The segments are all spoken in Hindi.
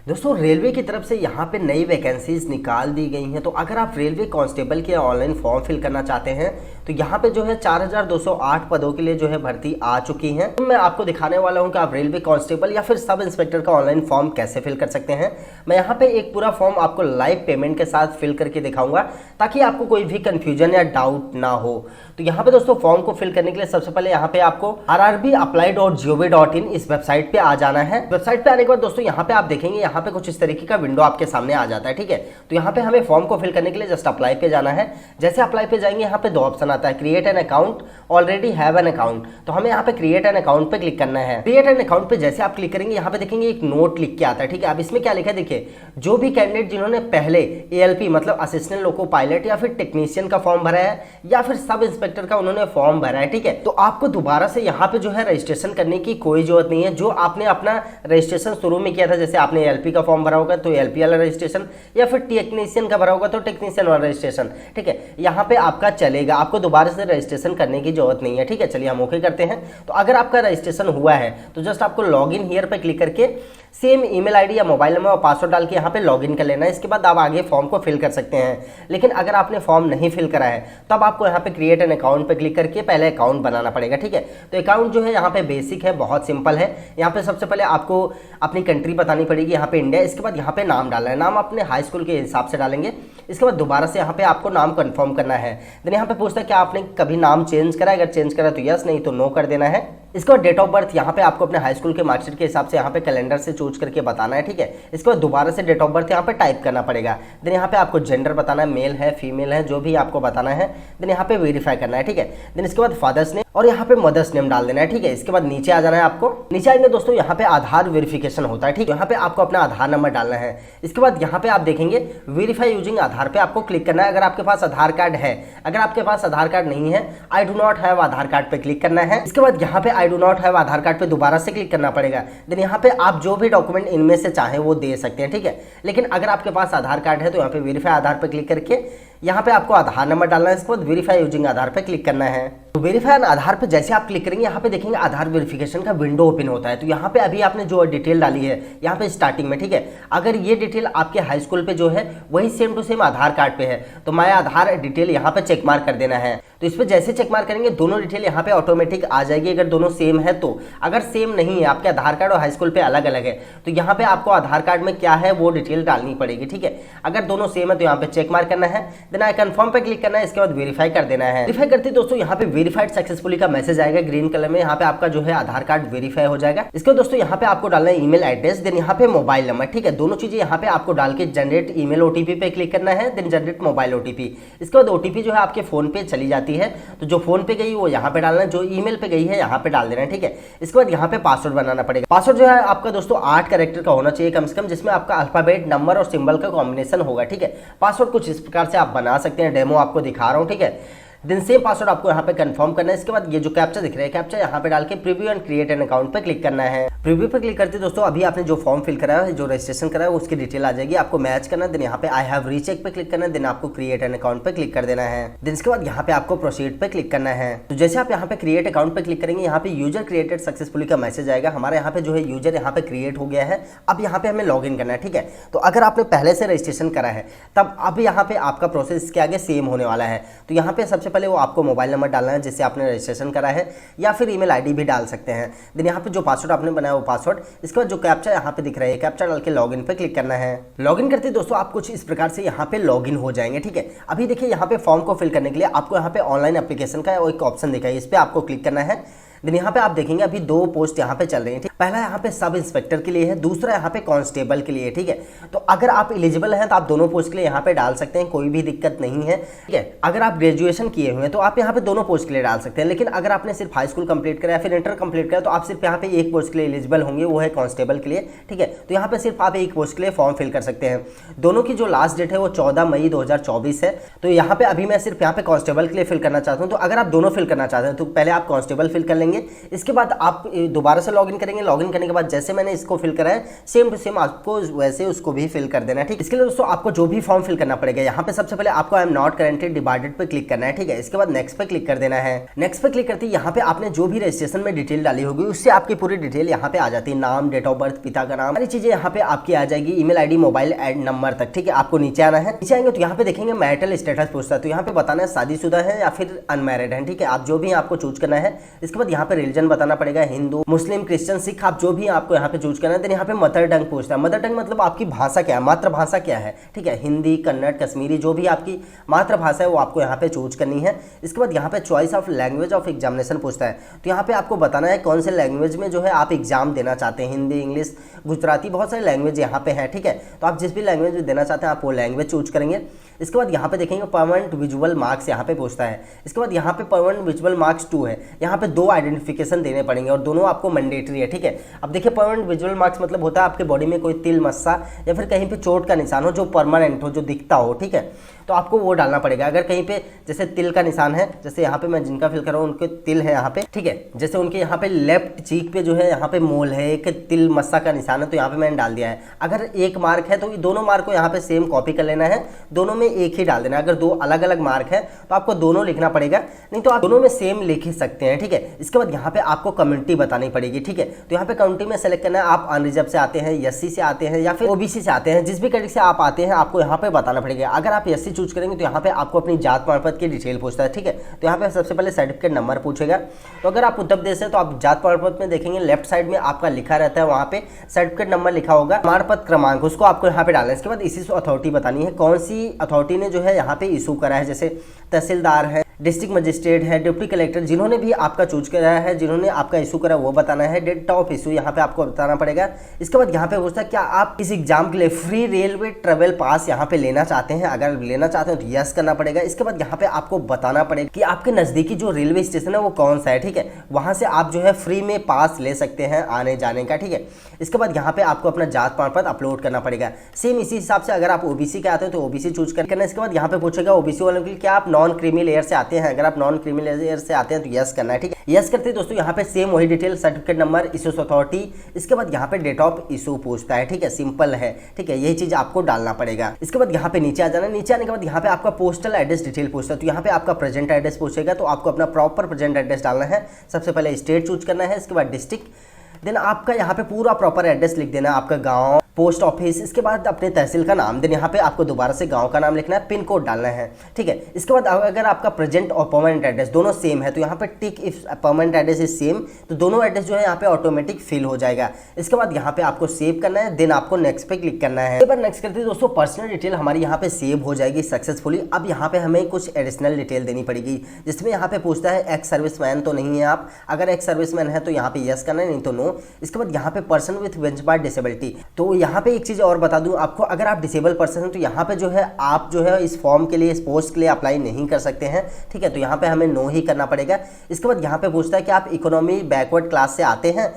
दोस्तों रेलवे की तरफ से यहाँ पे नई वैकेंसीज निकाल दी गई हैं। तो अगर आप रेलवे कांस्टेबल के ऑनलाइन फॉर्म फिल करना चाहते हैं तो यहाँ पे जो है 4208 पदों के लिए जो है भर्ती आ चुकी है। तो मैं आपको दिखाने वाला हूँ कि आप रेलवे कांस्टेबल या फिर सब इंस्पेक्टर का ऑनलाइन फॉर्म कैसे फिल कर सकते हैं। मैं यहाँ पे एक पूरा फॉर्म आपको लाइव पेमेंट के साथ फिल करके दिखाऊंगा ताकि आपको कोई भी कंफ्यूजन या डाउट ना हो। तो यहाँ पे दोस्तों फॉर्म को फिल करने के लिए सबसे पहले यहाँ पे आपको rrbapply.gov.in इस वेबसाइट पे आ जाना है। वेबसाइट पे आने के बाद दोस्तों यहाँ पे आप देखेंगे यहाँ पे कुछ इस तरीके का विंडो आपके सामने आ जाता है। ठीक है, तो यहाँ पे हमें फॉर्म को फिल करने के लिए जस्ट अप्लाई पे जाना है। जैसे अप्लाई पे जाएंगे यहाँ पे दो ऑप्शन आता है, create an account, already have an account. तो हमें यहाँ पे क्रिएट एन अकाउंट पे क्लिक करना है। क्रिएट एन अकाउंट पे जैसे आप क्लिक करेंगे यहाँ पे देखेंगे एक नोट लिख के आता है। ठीक है, अब इसमें क्या लिखा है देखिए, जो भी कैंडिडेट जिन्होंने पहले ALP मतलब असिस्टेंट लोको पायलट या फिर टेक्नीशियन का फॉर्म भरा है या फिर सब इंस्पेक्टर का उन्होंने फॉर्म भरा है, ठीक है, तो आपको दोबारा से यहाँ पे जो है रजिस्ट्रेशन करने की कोई जरूरत नहीं है। जो आपने अपना रजिस्ट्रेशन शुरू में किया था, जैसे आपने ALP का फॉर्म भरा होगा तो ALP वाला रजिस्ट्रेशन या फिर टेक्नीशियन का भरा होगा तो टेक्नीशियन वाला रजिस्ट्रेशन, ठीक है, यहाँ पे आपका चलेगा। आपको दोबारा से रजिस्ट्रेशन करने की जरूरत नहीं है। ठीक है, चलिए हम ओके करते हैं। तो अगर आपका रजिस्ट्रेशन हुआ है तो जस्ट आपको लॉग इन हियर पे क्लिक करके सेम ईमेल आईडी या मोबाइल नंबर और पासवर्ड डाल के यहाँ पे लॉगिन कर लेना है। इसके बाद आप आगे फॉर्म को फिल कर सकते हैं। लेकिन अगर आपने फॉर्म नहीं फिल करा है तब आपको यहाँ पे क्रिएट एन अकाउंट पे क्लिक करके पहले अकाउंट बनाना पड़ेगा। ठीक है, तो अकाउंट जो है यहाँ पे बेसिक है, बहुत सिंपल है। यहाँ पे सबसे पहले आपको अपनी कंट्री बतानी पड़ेगी, यहाँ पे इंडिया। इसके बाद यहाँ पे नाम डालना है, नाम अपने हाई स्कूल के हिसाब से डालेंगे। इसके बाद दोबारा से यहाँ पे आपको नाम कंफर्म करना है। देन यहाँ पे पूछता है कि आपने कभी नाम चेंज करा, अगर चेंज करा तो यस, नहीं तो नो कर देना है। इसके बाद डेट ऑफ बर्थ यहाँ पे आपको अपने हाई स्कूल के मार्कशीट के हिसाब से यहाँ पे कैलेंडर से चूज करके बताना है। ठीक है, इसके बाद दोबारा से डेट ऑफ बर्थ यहाँ पे टाइप करना पड़ेगा। देन यहाँ पे आपको जेंडर बताना है, मेल है फीमेल है, जो भी आपको बताना है। देन यहाँ पे वेरीफाई करना है। ठीक है, देन इसके बाद फादर्स नेम और यहाँ पे मदर्स नेम डाल देना है। ठीक है, इसके बाद नीचे आ जाना है। आपको नीचे आएंगे दोस्तों यहाँ पे आधार वेरिफिकेशन होता है। ठीक है, यहाँ पे आपको अपना आधार नंबर डालना है। इसके बाद यहाँ पे आप देखेंगे वेरीफाई यूजिंग आधार पे आपको क्लिक करना है। अगर आपके पास आधार कार्ड है, अगर आपके पास आधार कार्ड नहीं है, I do not have Aadhaar card पे क्लिक करना है। इसके बाद यहाँ पे I do not have Aadhaar card पे दोबारा से क्लिक करना पड़ेगा। देन यहाँ पे आप जो भी डॉक्यूमेंट इनमें से चाहे वो दे सकते हैं। ठीक है, लेकिन अगर आपके पास आधार कार्ड है तो यहाँ पे वेरीफाई आधार पे क्लिक करके यहाँ पे आपको आधार नंबर डालना है। इसके बाद वेरीफाई यूजिंग आधार पे क्लिक करना है। तो वेरीफाई आधार पे जैसे आप क्लिक करेंगे यहाँ पे देखेंगे आधार वेरिफिकेशन का विंडो ओपन होता है। तो यहाँ पे अभी आपने जो डिटेल डाली है यहाँ पे स्टार्टिंग में, ठीक है, अगर ये डिटेल आपके हाई स्कूल पे जो है वही same to same Aadhaar card पे है तो माय आधार डिटेल यहाँ पे चेक मार्क कर देना है। तो इस पर जैसे चेक मार्क करेंगे दोनों डिटेल यहाँ पे ऑटोमेटिक आ जाएगी अगर दोनों सेम है तो। अगर सेम नहीं है, आपके आधार कार्ड और हाई स्कूल पे अलग अलग है, तो यहाँ पे आपको आधार कार्ड में क्या है वो डिटेल डालनी पड़ेगी। ठीक है, अगर दोनों सेम है तो यहाँ पे चेक मार्क करना है। देन आई कंफर्म पे क्लिक करना है। इसके बाद वेरीफाई कर देना है। वेरीफाई करते दोस्तों यहाँ पे वेरीफाइड सक्सेसफुली का मैसेज आएगा ग्रीन कलर में। यहाँ पे आपका जो है आधार कार्ड वेरीफाई हो जाएगा। इसके बाद दोस्तों यहाँ पे आपको डालना है ईमेल एड्रेस, देन यहाँ पे मोबाइल नंबर। ठीक है, दोनों चीजें यहाँ पे आपको डाल के जनरेट ईमेल OTP पे क्लिक करना है, देन जनरेट मोबाइल OTP। इसके बाद OTP जो है आपके फोन पे चली जाती है, तो जो फोन पे गई वो यहाँ पे डालना है, जो ईमेल पे गई है यहाँ पे डाल देना है। ठीक है, इसके बाद यहाँ पे पासवर्ड बनाना पड़ेगा। पासवर्ड जो है आपका दोस्तों 8 कैरेक्टर का होना चाहिए कम से कम, जिसमें आपका अल्फाबेट नंबर और सिंबल का कॉम्बिनेशन होगा। ठीक है, पासवर्ड कुछ इस प्रकार से आप बना सकते हैं, डेमो आपको दिखा रहा हूँ। ठीक है, दिन सेम पासवर्ड आपको यहाँ पे कंफर्म करना है। इसके बाद ये जो कैप्चा दिख रहा है, कैप्चा यहाँ पे डाल के preview and create an account पे क्लिक करना है। प्रीव्यू पे क्लिक करते दोस्तों अभी आपने जो फॉर्म फिल करा है, जो रजिस्ट्रेशन करा है उसकी डिटेल आ जाएगी। आपको मैच करना है, देन यहाँ पे आई हैव रीचेक पे क्लिक करना है, देन आपको क्रिएट एन अकाउंट पे क्लिक कर देना है। देन इसके बाद यहाँ पे आपको प्रोसीड पे क्लिक करना है। तो जैसे आप यहाँ पे क्रिएट अकाउंट पे क्लिक करेंगे यहाँ पे यूजर क्रिएटेड सक्सेसफुली का मैसेज आएगा। हमारे यहाँ पे जो है यूजर यहाँ पे क्रिएट हो गया है। अब यहाँ पे हमें लॉग इन करना है। ठीक है, तो अगर आपने पहले से रजिस्ट्रेशन करा है तब अब यहाँ पे आपका प्रोसेस इसके आगे सेम होने वाला है। तो यहाँ पे सबसे पहले वो आपको मोबाइल नंबर डालना है जिससे आपने रजिस्ट्रेशन करा है, या फिर ईमेल आईडी भी डाल सकते हैं। देन यहाँ पे जो पासवर्ड आपने बनाया वो पासवर्ड, इसके बाद जो कैप्चा यहाँ पे दिख रहा है कैप्चा डाल के लॉगिन पे क्लिक करना है। लॉगिन करते दोस्तों आप कुछ इस प्रकार से यहाँ पे लॉगिन हो जाएंगे। ठीक है, अभी देखिए यहाँ पे फॉर्म को फिल करने के लिए आपको यहाँ पे ऑनलाइन एप्लीकेशन का एक ऑप्शन दिखा है, इस पे आपको क्लिक करना है। देन यहाँ पे आप देखेंगे अभी 2 पोस्ट यहाँ पे चल रही हैं। ठीक, पहला यहाँ पे सब इंस्पेक्टर के लिए है, दूसरा यहाँ पे कांस्टेबल के लिए। ठीक है, तो अगर आप एलिजिबल हैं तो आप दोनों पोस्ट के लिए यहाँ पे डाल सकते हैं, कोई भी दिक्कत नहीं है। ठीक है, अगर आप ग्रेजुएशन किए हुए हैं तो आप यहाँ पे दोनों पोस्ट के लिए डाल सकते हैं। लेकिन अगर आपने सिर्फ हाई स्कूल कंप्लीट करा या फिर इंटर कंप्लीट करा तो आप सिर्फ यहाँ पे एक पोस्ट के लिए एलिजिबल होंगे, वो है कांस्टेबल के लिए। ठीक है, तो यहाँ पे सिर्फ आप एक पोस्ट के लिए फॉर्म फिल कर सकते हैं। दोनों की जो लास्ट डेट है वो 14 मई 2024 है। तो यहाँ पे अभी मैं सिर्फ यहाँ पे कांस्टेबल के लिए फिल करना चाहता हूँ। तो अगर आप दोनों फिल करना चाहते हैं तो पहले आप कांस्टेबल फिल कर लेंगे, करेंगे। इसके बाद आप दोबारा से लॉगिन करेंगे। लॉगिन करने के बाद जैसे मैंने इसको फिल करा है सेम टू सेम आपको वैसे उसको भी फिल कर देना है। ठीक, इसके लिए दोस्तों आपको जो भी फॉर्म फिल करना पड़ेगा, यहाँ पे सबसे पहले आपको I am not currently divided पे क्लिक करना है। ठीक है, इसके बाद नेक्स्ट पे क्लिक कर देना है। नेक्स्ट पे क्लिक करते ही यहाँ पे आपने जो भी रजिस्ट्रेशन में डिटेल डाली होगी उससे आपकी पूरी डिटेल यहाँ पे आ जाती है। नाम, डेट ऑफ बर्थ, पिता का नाम, सारी चीजें यहाँ पे आपकी आ जाएगी, ईमेल आईडी, मोबाइल नंबर तक। ठीक है, आपको नीचे आना है। नीचे आएंगे तो यहाँ पे देखेंगे मैरिटल स्टेटस पूछता है, तो यहाँ पे बताना है शादीशुदा है या फिर अनमैरिड है। ठीक है, आप जो भी आपको चूज करना है। इसके बाद यहाँ पे रिलीजन बताना पड़ेगा, हिंदू, मुस्लिम, क्रिश्चियन, सिख, आप जो भी आपको यहाँ पे चूज करना है। देन यहाँ पे मदर टंग पूछता है। मदर टंग मतलब आपकी भाषा क्या है, मातृभाषा क्या है। ठीक है, हिंदी, कन्नड़, कश्मीरी, जो भी आपकी मातृभाषा है वो आपको यहाँ पे चूज करनी है। इसके बाद यहाँ पे choice of language of examination पूछता है, तो यहाँ पे आपको बताना है कौन से लैंग्वेज में जो है आप एग्जाम देना चाहते हैं। हिंदी, इंग्लिश, गुजराती, बहुत सारे लैंग्वेज यहाँ पे है। ठीक है, तो आप जिस भी लैंग्वेज में देना चाहते हैं आप वो लैंग्वेज चूज करेंगे। इसके बाद यहाँ पे देखेंगे परमानेंट विजुअल मार्क्स यहाँ पे पूछता है। इसके बाद यहाँ पे परमानेंट विजुअल मार्क्स 2 है। यहाँ पे 2 आइडेंटिफिकेशन देने पड़ेंगे और दोनों आपको मैंडेटरी है। ठीक है, अब देखिए परमानेंट विजुअल मार्क्स मतलब होता है आपके बॉडी में कोई तिल, मस्सा या फिर कहीं पे चोट का निशान हो जो परमानेंट हो, जो दिखता हो। ठीक है, तो आपको वो डालना पड़ेगा। अगर कहीं पे जैसे तिल का निशान है, जैसे यहाँ पे मैं जिनका फिल कर रहा हूँ उनके तिल है यहाँ पे। ठीक है, जैसे उनके यहाँ पे लेफ्ट चीक पे जो है यहाँ पे मोल है, एक तिल मस्सा का निशान है, तो यहाँ पे मैंने डाल दिया है। अगर एक मार्क है तो दोनों मार्क को यहाँ पे सेम कॉपी कर लेना है, दोनों में एक ही डाल देना है। अगर 2 अलग अलग मार्क है तो आपको दोनों लिखना पड़ेगा, नहीं तो आप दोनों में सेम लिख ही सकते हैं। ठीक है, इसके बाद यहाँ पे आपको कम्युनिटी बतानी पड़ेगी। ठीक है, तो यहाँ पे कम्युनिटी में सेलेक्ट करना है आप अनरिजर्व से आते हैं, एससी से आते हैं या फिर ओबीसी से आते हैं। जिस भी कैटेगरी से आप आते हैं आपको यहाँ पे बताना पड़ेगा। अगर आप एससी चूज करेंगे तो यहाँ पे आपको अपनी जात प्रमाण पत्र की डिटेल पूछता है। ठीक है, तो यहाँ पे सबसे पहले सर्टिफिकेट नंबर पूछेगा। तो अगर आप उत्तर प्रदेश से तो आप जात प्रमाण पत्र में देखेंगे लेफ्ट साइड में आपका लिखा रहता है, वहाँ पे सर्टिफिकेट नंबर लिखा होगा, प्रमाण पत्र क्रमांक, उसको आपको यहाँ पे डालना है। इसके बाद इसी अथॉरिटी बतानी है, कौन सी अथॉरिटी ने जो है यहाँ पे इशू करा है, जैसे तहसीलदार है, डिस्ट्रिक्ट मजिस्ट्रेट है, डिप्टी कलेक्टर, जिन्होंने भी आपका चूज करा है, जिन्होंने आपका इशू करा वो बताना है। डेट ऑफ इशू यहाँ पे आपको बताना पड़ेगा। इसके बाद यहाँ पे पूछता है क्या आप इस एग्जाम के लिए फ्री रेलवे ट्रेवल पास यहाँ पे लेना चाहते हैं। अगर लेना चाहते हैं तो यस करना पड़ेगा। इसके बाद यहाँ पे आपको बताना पड़ेगा कि आपके नजदीकी जो रेलवे स्टेशन है वो कौन सा है। ठीक है, वहां से आप जो है फ्री में पास ले सकते हैं आने जाने का। ठीक है, इसके बाद यहाँ पे आपको अपना जात प्रमाण पत्र अपलोड करना पड़ेगा। सेम इसी हिसाब से अगर आप ओबीसी के आते हैं तो ओबीसी चूज करना। इसके बाद यहाँ पे पूछेगा ओबीसी वालों के लिए क्या आप नॉन क्रीमी लेयर से आते हैं। अगर आप नॉन क्रीमी लेयर से आते हैं तो यस करना है। ठीक है, यस करते हैं दोस्तों यहाँ पे सेम वही detail, certificate number, issues authority, इसके बाद यहाँ पे डेट ऑफ इशू पूछता है। ठीक है, सिंपल है। ठीक है, यही चीज आपको डालना पड़ेगा। इसके बाद यहाँ पे नीचे आ जाना। नीचे आने के बाद यहाँ पे आपका पोस्टल एड्रेस डिटेल पूछता है, तो यहाँ पे आपका प्रेजेंट एड्रेस पूछेगा, तो आपको अपना प्रॉपर प्रेजेंट एड्रेस डालना है। सबसे पहले स्टेट चूज करना है, इसके बाद डिस्ट्रिक्ट, देन आपका यहाँ पे पूरा प्रॉपर एड्रेस लिख देना, आपका गांव, पोस्ट ऑफिस, इसके बाद अपने तहसील का नाम, देन यहाँ पे आपको दोबारा से गांव का नाम लिखना है, पिन कोड डालना है। ठीक है, इसके बाद अगर आपका प्रेजेंट और परमानेंट एड्रेस दोनों सेम है तो यहाँ पे टिक if permanent address is same, तो दोनों एड्रेस जो है यहाँ पे ऑटोमेटिक फिल हो जाएगा। इसके बाद यहाँ पे आपको सेव करना है, देन आपको नेक्स्ट पे क्लिक करना है। एक बार नेक्स्ट करते हैं दोस्तों, पर्सनल डिटेल हमारी यहाँ पे सेव हो जाएगी सक्सेसफुली। अब यहाँ पे हमें कुछ एडिशनल डिटेल देनी पड़ेगी, जिसमें यहाँ पे पूछता है एक्स सर्विसमैन तो नहीं है आप। अगर एक्स सर्विसमैन है तो यहाँ पे यस करना है, नहीं तो नो। इसके बाद यहाँ पे पर्सन विथ बेंचमार्क डिसेबिलिटी, तो यहाँ पे एक चीज और बता दूं आपको, अगर आप डिसेबल पर्सन हैं तो यहाँ पे जो है आप जो है इस फॉर्म के लिए, इस पोस्ट के लिए अप्लाई नहीं कर सकते हैं। ठीक है, तो यहाँ पे हमें नो ही करना पड़ेगा। इसके बाद यहाँ पे पूछता है कि आप इकोनॉमी बैकवर्ड क्लास से आते हैं,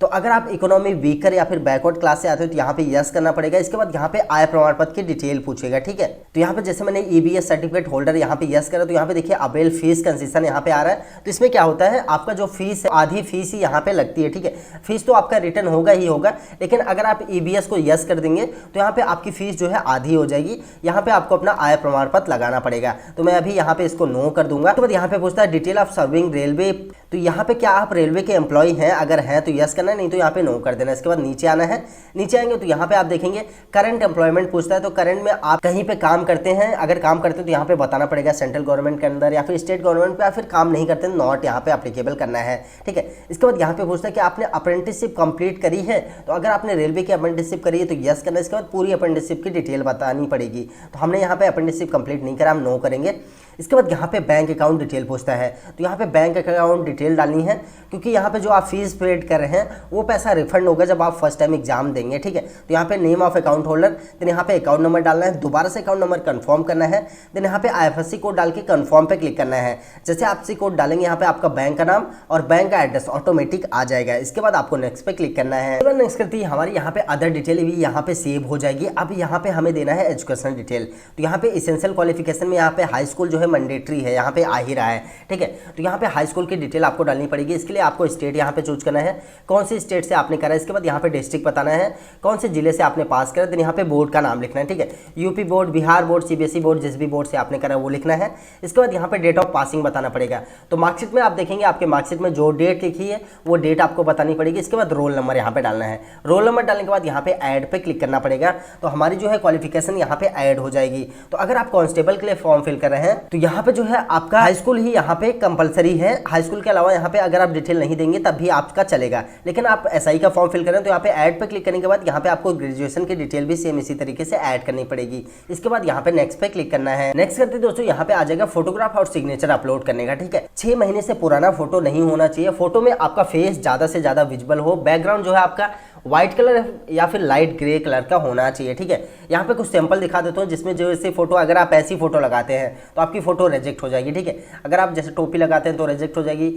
तो अगर आप इकोनॉमी वीकर या फिर बैकवर्ड क्लास से आते हो तो यहाँ पे यस करना पड़ेगा। इसके बाद यहाँ पे आय प्रमाण पत्र की डिटेल पूछेगा। ठीक है, तो यहाँ पे जैसे मैंने ईबीएस सर्टिफिकेट होल्डर यहाँ पे यस करा, तो यहाँ पे देखिए अवेल फीस कंसेशन यहाँ पे आ रहा है। तो इसमें क्या होता है, आपका जो फीस है आधी फीस ही यहाँ पे लगती है। ठीक है, फीस तो आपका रिटर्न होगा ही होगा, लेकिन अगर आप ईबीएस को यस कर देंगे तो यहाँ पे आपकी फीस जो है आधी हो जाएगी। यहाँ पे आपको अपना आय प्रमाण पत्र लगाना पड़ेगा, तो मैं अभी यहाँ पे इसको नो कर दूंगा। तो यहाँ पे पूछता है डिटेल ऑफ सर्विंग रेलवे, तो यहाँ पे क्या आप रेलवे के एम्प्लॉय हैं, अगर हैं तो यस करना है, नहीं तो यहाँ पे नो कर देना। इसके बाद नीचे आना है। नीचे आएंगे तो यहाँ पे आप देखेंगे करंट एम्प्लॉयमेंट पूछता है, तो करंट में आप कहीं पे काम करते हैं, अगर काम करते हैं तो यहाँ पे बताना पड़ेगा सेंट्रल गवर्नमेंट के अंदर या फिर स्टेट गवर्नमेंट पे, या फिर काम नहीं करते नॉट यहाँ पे एप्लीकेबल करना है। ठीक है, इसके बाद यहाँ पे पूछता है कि आपने अप्रेंटिसशिप कंप्लीट करी है, तो अगर आपने रेलवे की अप्रेंटिसशिप करी है तो यस करना है। इसके बाद पूरी अप्रेंटिसशिप की डिटेल बतानी पड़ेगी, तो हमने यहाँ पे अप्रेंटिसशिप कंप्लीट नहीं करा, हम नो करेंगे। इसके बाद यहाँ पे बैंक अकाउंट डिटेल पूछता है, तो यहाँ पे बैंक अकाउंट डिटेल डालनी है, क्योंकि यहाँ पे जो आप फीस पेड कर रहे हैं वो पैसा रिफंड होगा जब आप फर्स्ट टाइम एग्जाम देंगे, ठीक है। तो यहाँ पे name of account holder, then यहाँ पे अकाउंट नंबर डालना है, दोबारा से अकाउंट नंबर कंफर्म करना है, देन यहाँ पे IFSC कोड डाल के कंफर्म पे क्लिक करना है। जैसे IFSC कोड डालेंगे यहाँ पे आपका बैंक का नाम और बैंक का एड्रेस ऑटोमेटिक आ जाएगा। इसके बाद आपको नेक्स्ट पे क्लिक करना है। नेक्स्ट करते ही हमारी यहाँ पे अदर डिटेल भी यहाँ पे सेव हो जाएगी। अब यहाँ पे हमें देना है एजुकेशनल डिटेल। तो यहाँ पे एसेंशियल क्वालिफिकेशन में यहाँ पे हाई स्कूल जो है मैंडेटरी है, यहाँ पे आ ही रहा है, ठीक है। तो यहाँ पे हाई स्कूल की डिटेल आपको डालनी पड़ेगी। इसके लिए आपको स्टेट यहाँ पे चूज करना है, कौन सी स्टेट से आपने करा है। इसके बाद यहाँ पे डिस्ट्रिक्ट बताना है, कौन से जिले से आपने पास करा। देन यहाँ पे बोर्ड का नाम लिखना है, ठीक है। UP board, Bihar board, CBSE board, जिस भी बोर्ड से आपने करा वो लिखना है। इसके बाद यहाँ पे डेट ऑफ पासिंग बताना पड़ेगा। तो मार्कशीट में आप देखेंगे आपके मार्कशीट में जो डेट लिखी है वो डेट आपको बतानी पड़ेगी। इसके बाद रोल नंबर यहाँ पे डालना है। रोल नंबर डालने के बाद यहाँ पे ऐड पे क्लिक करना पड़ेगा। तो हमारी जो है क्वालिफिकेशन यहाँ पे ऐड हो जाएगी। तो अगर आप कांस्टेबल के लिए फॉर्म फिल कर रहे हैं तो यहाँ पे जो है आपका हाई स्कूल ही यहाँ पे कंपलसरी है। हाई स्कूल के अलावा यहाँ पे अगर आप डिटेल नहीं देंगे तब भी आपका चलेगा। लेकिन आप SI का फॉर्म फिल करें तो यहाँ पे ऐड पे क्लिक करने के बाद यहाँ पे आपको ग्रेजुएशन की डिटेल भी सेम इसी तरीके से ऐड करनी पड़ेगी। इसके बाद यहाँ पे नेक्स्ट पे क्लिक करना है। नेक्स्ट करते दोस्तों यहाँ पे आ जाएगा फोटोग्राफ और सिग्नेचर अपलोड करने का, ठीक है। 6 महीने से पुराना फोटो नहीं होना चाहिए। फोटो में आपका फेस ज्यादा से ज्यादा विजिबल हो, बैकग्राउंड जो है आपका व्हाइट कलर या फिर लाइट ग्रे कलर का होना चाहिए, ठीक है। यहाँ पे कुछ सैंपल दिखा देता हूँ जिसमें जो ऐसे फोटो, अगर आप ऐसी फोटो लगाते हैं तो आपकी फोटो रिजेक्ट हो जाएगी, ठीक है। अगर आप जैसे टोपी लगाते हैं तो रिजेक्ट हो जाएगी,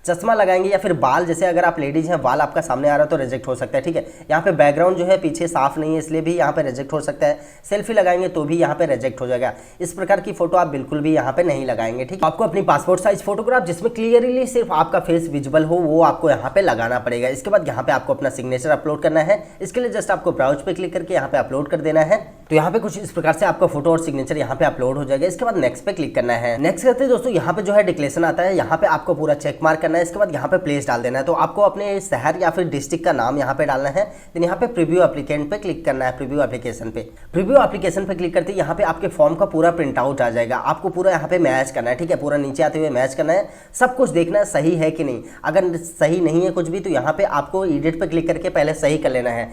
चश्मा लगाएंगे या फिर बाल, जैसे अगर आप लेडीज हैं बाल आपका सामने आ रहा है तो रिजेक्ट हो सकता है, ठीक है। यहाँ पे बैकग्राउंड जो है पीछे साफ नहीं है इसलिए भी यहाँ पे रिजेक्ट हो सकता है। सेल्फी लगाएंगे तो भी यहाँ पे रिजेक्ट हो जाएगा। इस प्रकार की फोटो आप बिल्कुल भी यहाँ पे नहीं लगाएंगे, ठीक है। आपको अपनी पासपोर्ट साइज फोटोग्राफ जिसमें क्लियरली सिर्फ आपका फेस विजिबल हो वो आपको यहाँ पे लगाना पड़ेगा। इसके बाद यहाँ पे आपको अपना सिग्नेचर अपलोड करना है। इसके लिए जस्ट आपको ब्राउज पे क्लिक करके यहाँ पे अपलोड कर देना है। तो यहाँ पे कुछ इस प्रकार से आपका फोटो और सिग्नेचर यहाँ पे अपलोड हो जाएगा। इसके बाद नेक्स्ट पे क्लिक करना है। नेक्स्ट करते हैं दोस्तों यहाँ पे जो है डिक्लेरेशन आता है, यहाँ पे आपको पूरा चेक मार्क करना है। इसके बाद यहाँ पे प्लेस डाल देना है। तो आपको अपने शहर या फिर डिस्ट्रिक्ट का नाम यहाँ पे डालना है। देन यहाँ पे प्रीव्यू एप्लीकेंट पे क्लिक करना है। प्रीव्यू एप्लीकेशन पे क्लिक करते यहाँ पे आपके फॉर्म का पूरा प्रिंट आउट आ जाएगा। आपको पूरा यहाँ पे मैच करना है, ठीक है। पूरा नीचे आते हुए मैच करना है, सब कुछ देखना है सही है कि नहीं। अगर सही नहीं है कुछ भी तो यहाँ पे आपको एडिट पे क्लिक करके पहले सही कर लेना है,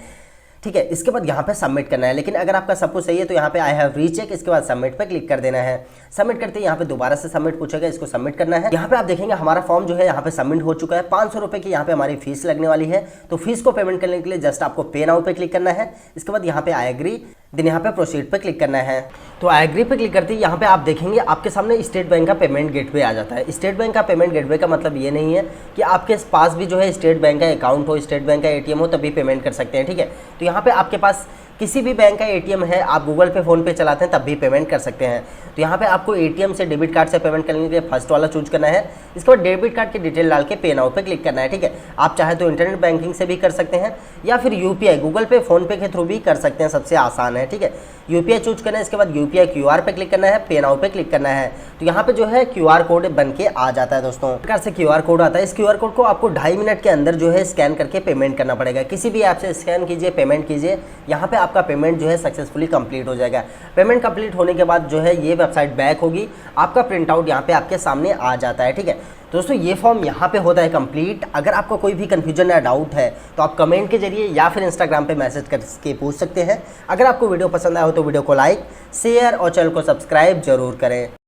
ठीक है। इसके बाद यहाँ पे सबमिट करना है। लेकिन अगर आपका सब कुछ सही है तो यहाँ पे आई हैव रीचेक, इसके बाद सबमिट पे क्लिक कर देना है। सबमिट करते ही यहाँ पे दोबारा से सबमिट पूछेगा, इसको सबमिट करना है। यहाँ पे आप देखेंगे हमारा फॉर्म जो है यहाँ पे सबमिट हो चुका है। 500 रुपये की यहाँ पे हमारी फीस लगने वाली है। तो फीस को पेमेंट करने के लिए जस्ट आपको पे नाउ पे क्लिक करना है। इसके बाद यहाँ पे आई एग्री, देन यहाँ पे प्रोसीड पे क्लिक करना है। तो आई एग्री पे क्लिक करते ही यहाँ पे आप देखेंगे आपके सामने स्टेट बैंक का पेमेंट गेटवे आ जाता है। स्टेट बैंक का पेमेंट गेटवे का मतलब ये नहीं है कि आपके पास भी जो है स्टेट बैंक का अकाउंट हो, स्टेट बैंक का ATM हो तभी पेमेंट कर सकते हैं, ठीक है। तो यहाँ पे आपके पास किसी भी बैंक का ATM है, आप गूगल पे फोन पे चलाते हैं तब भी पेमेंट कर सकते हैं। तो यहाँ पे आपको ATM से डेबिट कार्ड से पेमेंट करने के लिए फर्स्ट वाला चूज करना है। इसके बाद डेबिट कार्ड की डिटेल डाल के पे नाउ पे क्लिक करना है, ठीक है। आप चाहे तो इंटरनेट बैंकिंग से भी कर सकते हैं या फिर UPI गूगल पे फोन पे के थ्रू भी कर सकते हैं, सबसे आसान है, ठीक है। UPI चूज करना है। इसके बाद UPI QR पे क्लिक करना है, पे नाउ पे क्लिक करना है। तो यहाँ पे जो है QR कोड बन के आ जाता है दोस्तों। प्रकार से QR कोड आता है। इस QR कोड को आपको 2.5 मिनट के अंदर जो है स्कैन करके पेमेंट करना पड़ेगा। किसी भी ऐप से स्कैन कीजिए, पेमेंट कीजिए, यहाँ पे आपका पेमेंट जो है सक्सेसफुली कंप्लीट हो जाएगा। पेमेंट कंप्लीट होने के बाद जो है ये वेबसाइट बैक होगी, आपका प्रिंट आउट यहाँ पे आपके सामने आ जाता है, ठीक है। दोस्तों ये फॉर्म यहाँ पे होता है कंप्लीट। अगर आपको कोई भी कंफ्यूजन या डाउट है तो आप कमेंट के जरिए या फिर इंस्टाग्राम पे मैसेज करके पूछ सकते हैं। अगर आपको वीडियो पसंद आया हो तो वीडियो को लाइक, शेयर और चैनल को सब्सक्राइब जरूर करें।